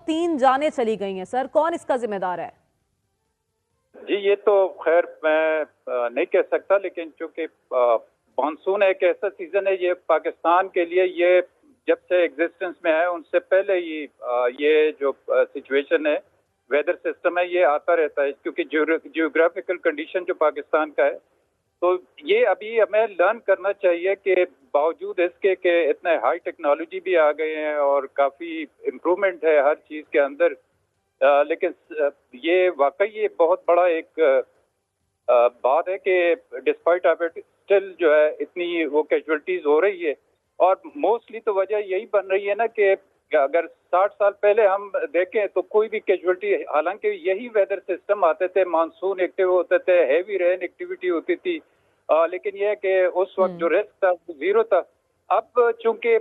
3 जानें चली गई हैं सर, कौन इसका जिम्मेदार है? जी, ये तो खैर मैं नहीं कह सकता, लेकिन चूंकि मानसून एक ऐसा सीजन है, ये पाकिस्तान के लिए ये जब से एग्जिस्टेंस में है उनसे पहले ही ये जो सिचुएशन है, वेदर सिस्टम है, ये आता रहता है, क्योंकि जियोग्राफिकल कंडीशन जो पाकिस्तान का है। तो ये अभी हमें लर्न करना चाहिए कि बावजूद इसके कि इतने हाई टेक्नोलॉजी भी आ गए हैं और काफ़ी इम्प्रूवमेंट है हर चीज़ के अंदर, लेकिन ये वाकई ये बहुत बड़ा एक बात है कि डिस्पाइट ऑफ इट स्टिल जो है इतनी वो कैजुअलिटीज हो रही है। और मोस्टली तो वजह यही बन रही है ना कि अगर 60 साल पहले हम देखें तो कोई भी कैजुअलिटी, हालांकि यही वेदर सिस्टम आते थे, मानसून एक्टिव होते थे, हैवी रेन एक्टिविटी होती थी, लेकिन यह है कि उस वक्त जो रिस्क था वो जीरो था। अब चूंकि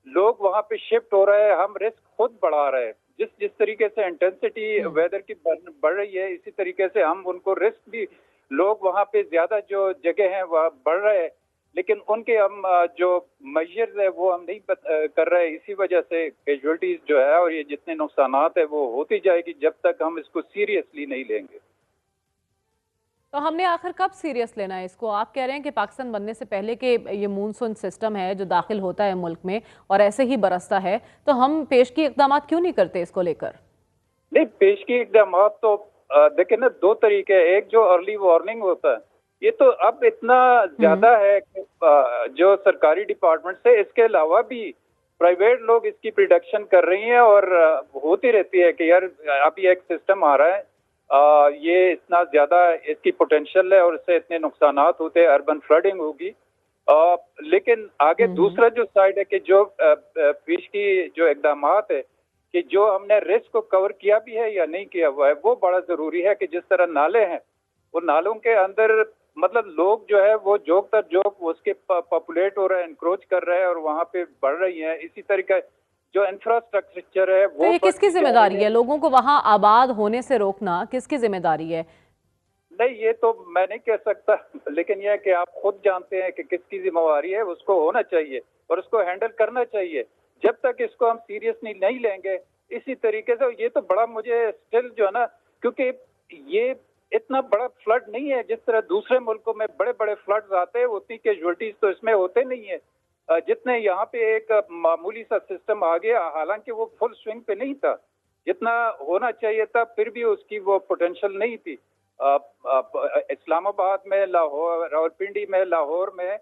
लोग वहाँ पे शिफ्ट हो रहे हैं, हम रिस्क खुद बढ़ा रहे हैं। जिस जिस तरीके से इंटेंसिटी वेदर की बढ़ रही है, इसी तरीके से हम उनको रिस्क भी, लोग वहाँ पे ज्यादा जो जगह है वह बढ़ रहे हैं, लेकिन उनके हम जो मेजर्स है वो हम नहीं कर रहे हैं। इसी वजह से कैजुअलिटीज जो है और ये जितने नुकसानात है वो होती जाएगी जब तक हम इसको सीरियसली नहीं लेंगे। तो हमने आखिर कब सीरियस लेना है इसको? आप कह रहे हैं कि पाकिस्तान बनने से पहले के ये मानसून सिस्टम है जो दाखिल होता है मुल्क में और ऐसे ही बरसता है, तो हम पेशगी इकदाम क्यों नहीं करते इसको लेकर? नहीं, पेशगी इकदाम तो देखिए ना, दो तरीके हैं। एक जो अर्ली वार्निंग होता है, ये तो अब इतना ज्यादा है कि जो सरकारी डिपार्टमेंट से, इसके अलावा भी प्राइवेट लोग इसकी प्रिडिक्शन कर रही हैं और होती रहती है कि यार अभी एक सिस्टम आ रहा है, ये इतना ज्यादा इसकी पोटेंशियल है और इससे इतने नुकसानात होते हैं, अर्बन फ्लडिंग होगी। लेकिन आगे दूसरा जो साइड है कि जो पेशगी जो इकदाम है कि जो हमने रिस्क को कवर किया भी है या नहीं किया हुआ है, वो बड़ा जरूरी है। कि जिस तरह नाले हैं, वो नालों के अंदर मतलब लोग जो है वो जोक तर जोक उसके पॉपुलेट हो रहे हैं, एनक्रोच कर रहे हैं और वहाँ पे बढ़ रही हैं। इसी तरीके जो इंफ्रास्ट्रक्चर है तो वो ये किसकी जिम्मेदारी है? लोगों को वहां आबाद होने से रोकना किसकी जिम्मेदारी है? नहीं, ये तो मैं नहीं कह सकता, लेकिन यह है कि आप खुद जानते हैं कि किसकी जिम्मेवारी है, उसको होना चाहिए और उसको हैंडल करना चाहिए। जब तक इसको हम सीरियसली नहीं लेंगे इसी तरीके से, ये तो बड़ा मुझे स्टिल जो है ना, क्योंकि ये इतना बड़ा फ्लड नहीं है जिस तरह दूसरे मुल्कों में बड़े बड़े फ्लड्स आते हैं, उतनी कैजुअलिटीज तो इसमें होते नहीं है जितने यहाँ पे एक मामूली सा सिस्टम आ गया। हालांकि वो फुल स्विंग पे नहीं था, जितना होना चाहिए था, फिर भी उसकी वो पोटेंशियल नहीं थी। इस्लामाबाद में, लाहौर, रावलपिंडी में, लाहौर में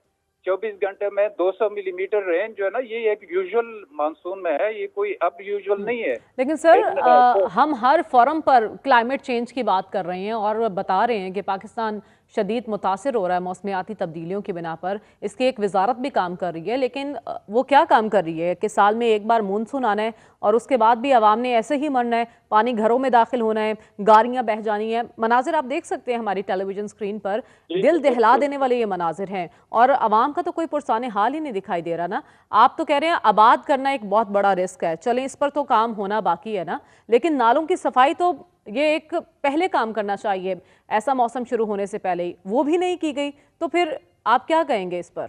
24 घंटे में 200 मिलीमीटर रेन जो है ना, ये एक यूजुअल मानसून में है, ये कोई अब यूजुअल नहीं है। लेकिन सर हम हर फोरम पर क्लाइमेट चेंज की बात कर रहे हैं और बता रहे हैं कि पाकिस्तान शदीद मुतासिर हो रहा है मौसमियाती तब्दीलियों की बिना पर। इसकी एक वजारत भी काम कर रही है, लेकिन वो क्या काम कर रही है कि साल में एक बार मानसून आना है और उसके बाद भी आवाम ने ऐसे ही मरना है, पानी घरों में दाखिल होना है, गाड़ियां बह जानी है। मनाजिर आप देख सकते हैं हमारी टेलीविजन स्क्रीन पर, दिल दहला देने वाले ये मनाजिर हैं और आवाम का तो कोई पुरसाने हाल ही नहीं दिखाई दे रहा ना। आप तो कह रहे हैं आबाद करना एक बहुत बड़ा रिस्क है, चलें इस पर तो काम होना बाकी है ना, लेकिन नालों की सफाई तो ये एक पहले काम करना चाहिए, ऐसा मौसम शुरू होने से पहले ही, वो भी नहीं की गई। तो फिर आप क्या कहेंगे इस पर?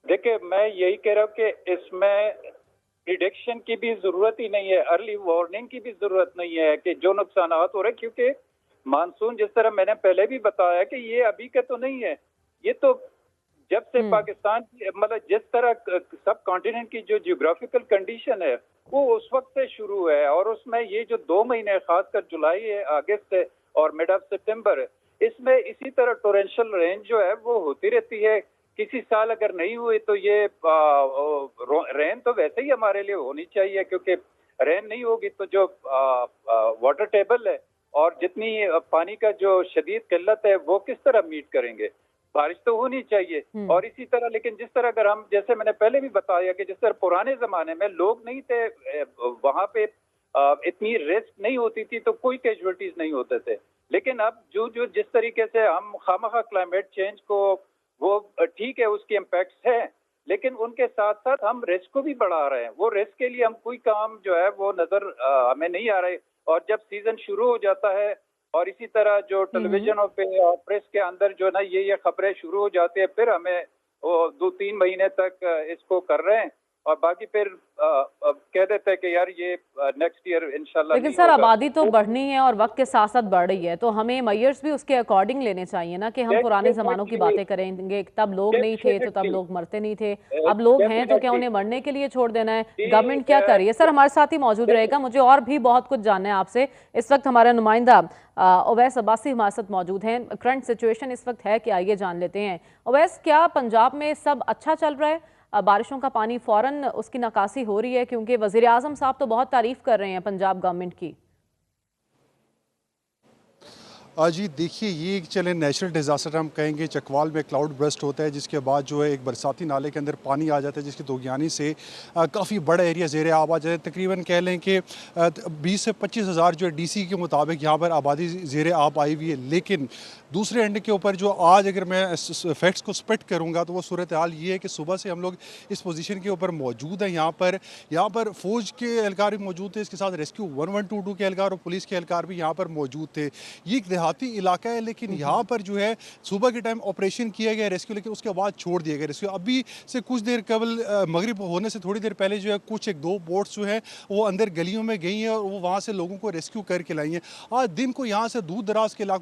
देखिए, मैं यही कह रहा हूँ कि इसमें प्रिडिक्शन की भी जरूरत ही नहीं है, अर्ली वार्निंग की भी जरूरत नहीं है कि जो नुकसान हो रहे, क्योंकि मानसून जिस तरह मैंने पहले भी बताया कि ये अभी का तो नहीं है, ये तो जब से पाकिस्तान मतलब जिस तरह सब कॉन्टिनेंट की जो जियोग्राफिकल कंडीशन है वो उस वक्त से शुरू है। और उसमें ये जो 2 महीने, खासकर जुलाई है, अगस्त है और मिड ऑफ सितंबर है, इसमें इसी तरह टोरेंशियल रेंज जो है वो होती रहती है। किसी साल अगर नहीं हुई तो ये रेन तो वैसे ही हमारे लिए होनी चाहिए, क्योंकि रेन नहीं होगी तो जो वाटर टेबल है और जितनी पानी का जो शदीद किल्लत है वो किस तरह मीट करेंगे। बारिश तो होनी चाहिए। और इसी तरह, लेकिन जिस तरह अगर हम, जैसे मैंने पहले भी बताया कि जिस तरह पुराने जमाने में लोग नहीं थे वहां पे, इतनी रिस्क नहीं होती थी तो कोई कैजुअलिटीज नहीं होते थे। लेकिन अब जो जो जिस तरीके से हम खामखा क्लाइमेट चेंज को, वो ठीक है उसके इम्पैक्ट्स है, लेकिन उनके साथ साथ हम रिस्क को भी बढ़ा रहे हैं। वो रिस्क के लिए हम कोई काम जो है वो नजर हमें नहीं आ रहे। और जब सीजन शुरू हो जाता है और इसी तरह जो टेलीविजनों पे और प्रेस के अंदर जो ना ये खबरें शुरू हो जाती है, फिर हमें वो 2-3 महीने तक इसको कर रहे हैं और बाकी फिर कह देते हैं कि यार ये नेक्स्ट ईयर इंशाल्लाह लेकिन नहीं सर होगा। आबादी तो बढ़नी है और वक्त के साथ साथ बढ़ रही है, तो हमें मेजर्स भी उसके अकॉर्डिंग लेने चाहिए ना, कि हम पुराने जमानों की डेफिनेटली, बातें करेंगे, तब लोग नहीं थे तो तब डेफिनेटली, लोग मरते नहीं थे, अब लोग हैं तो क्या डेफिनेटली उन्हें मरने के लिए छोड़ देना है? जी। गवर्नमेंट क्या कर रही है? सर हमारे साथ ही मौजूद रहेगा, मुझे और भी बहुत कुछ जानना है आपसे। इस वक्त हमारे नुमाइंदा ओवैस अब्बासी हमारे साथ मौजूद हैं। करंट सिचुएशन इस वक्त है कि आइए जान लेते हैं। ओवैस, क्या पंजाब में सब अच्छा चल रहा है? बारिशों का पानी फौरन उसकी निकासी हो रही है? क्योंकि वजीर आजम साहब तो बहुत तारीफ कर रहे हैं पंजाब गवर्नमेंट की। जी देखिए, ये एक चले नेचुरल डिज़ास्टर हम कहेंगे। चकवाल में क्लाउड बर्स्ट होता है, जिसके बाद जो है एक बरसाती नाले के अंदर पानी आ जाता है, जिसकी दोगयानी से काफ़ी बड़ा एरिया ज़ेरे आब आ जाता है। तकरीबन कह लें कि 20 से 25 हज़ार जो है डीसी के मुताबिक यहाँ पर आबादी ज़ेरे आब आई हुई है। लेकिन दूसरे एंड के ऊपर जो आज अगर मैं फैक्ट्स को स्प्लिट करूँगा तो वो सूरत हाल ये है कि सुबह से हम लोग इस पोजीशन के ऊपर मौजूद हैं। यहाँ पर फ़ौज के एहलकार भी मौजूद थे, इसके साथ रेस्क्यू 1122 के एहलकार और पुलिस के एहलकार भी यहाँ पर मौजूद थे। ये एक देहाती इलाका है, लेकिन यहाँ पर जो है सुबह के टाइम ऑपरेशन किया गया रेस्क्यू, लेकिन उसके बाद छोड़ दिया गया रेस्क्यू। अभी से कुछ देर कबल मगरिब होने से थोड़ी देर पहले जो है कुछ एक दो बोट्स जो है वो अंदर गलियों में गई हैं और वो वहाँ से लोगों को रेस्क्यू करके लाई हैं। आज दिन को यहाँ से दूर दराज के इलाकों